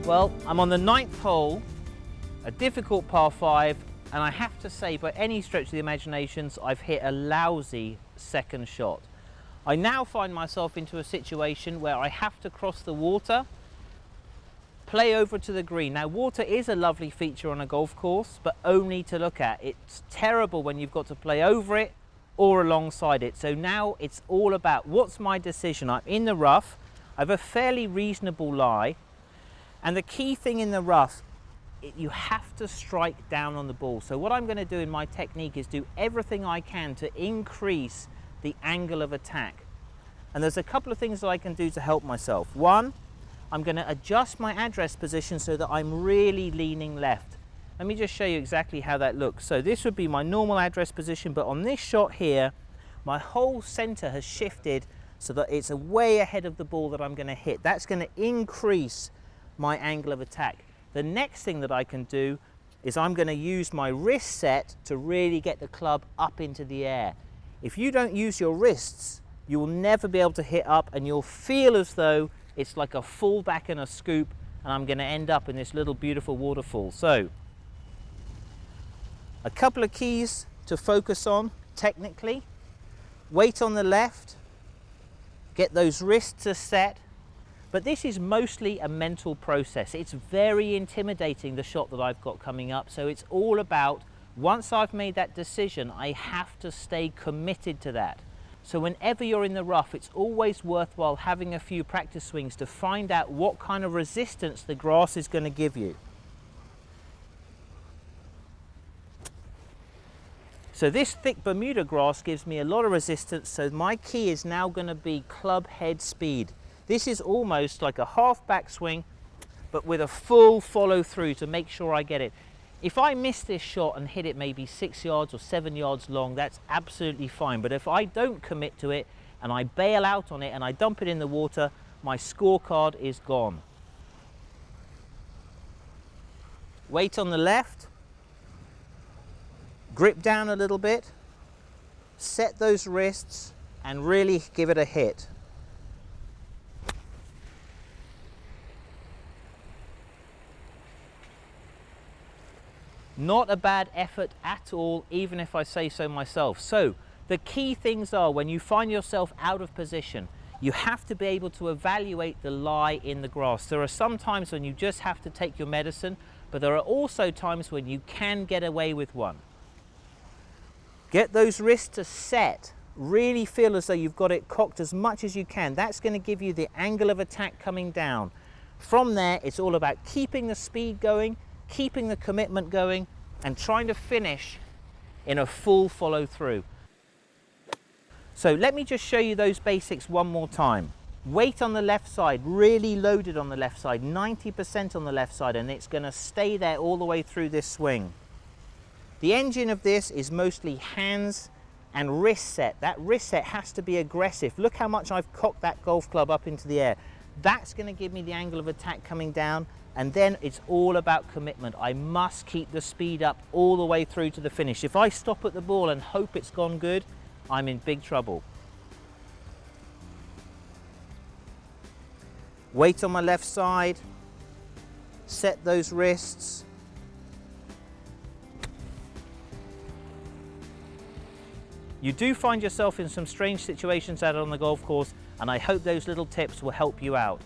Well, I'm on the 9th hole, a difficult par 5, and I have to say, by any stretch of the imaginations, I've hit a lousy second shot. I now find myself into a situation where I have to cross the water, play over to the green. Now, water is a lovely feature on a golf course, but only to look at. It's terrible when you've got to play over it or alongside it. So now it's all about, what's my decision? I'm in the rough, I have a fairly reasonable lie, and the key thing in the rough, you have to strike down on the ball. So what I'm going to do in my technique is do everything I can to increase the angle of attack. And there's a couple of things that I can do to help myself. One, I'm going to adjust my address position so that I'm really leaning left. Let me just show you exactly how that looks. So this would be my normal address position, but on this shot here, my whole center has shifted so that it's way ahead of the ball that I'm going to hit. That's going to increase my angle of attack. The next thing that I can do is I'm going to use my wrist set to really get the club up into the air. If you don't use your wrists, you will never be able to hit up, and you'll feel as though it's like a full back and a scoop, and I'm going to end up in this little beautiful waterfall. So, a couple of keys to focus on technically. Weight on the left, get those wrists to set, but this is mostly a mental process. It's very intimidating, the shot that I've got coming up, so it's all about, once I've made that decision, I have to stay committed to that. So whenever you're in the rough, it's always worthwhile having a few practice swings to find out what kind of resistance the grass is going to give you. So this thick Bermuda grass gives me a lot of resistance, so my key is now going to be club head speed. This is almost like a half backswing, but with a full follow through to make sure I get it. If I miss this shot and hit it maybe 6 yards or 7 yards long, that's absolutely fine. But if I don't commit to it and I bail out on it and I dump it in the water, my scorecard is gone. Weight on the left, grip down a little bit, set those wrists and really give it a hit. Not a bad effort at all, even if I say so myself. So the key things are, when you find yourself out of position, you have to be able to evaluate the lie in the grass. There are some times when you just have to take your medicine, but there are also times when you can get away with one. Get those wrists to set. Really feel as though you've got it cocked as much as you can. That's going to give you the angle of attack coming down. From there, it's all about keeping the speed going, keeping the commitment going, and trying to finish in a full follow through. So let me just show you those basics one more time. Weight on the left side, really loaded on the left side, 90% on the left side, and it's going to stay there all the way through this swing. The engine of this is mostly hands and wrist set. That wrist set has to be aggressive. Look how much I've cocked that golf club up into the air. That's going to give me the angle of attack coming down, and then it's all about commitment. I must keep the speed up all the way through to the finish. If I stop at the ball and hope it's gone good, I'm in big trouble. Weight on my left side, set those wrists. You do find yourself in some strange situations out on the golf course, and I hope those little tips will help you out.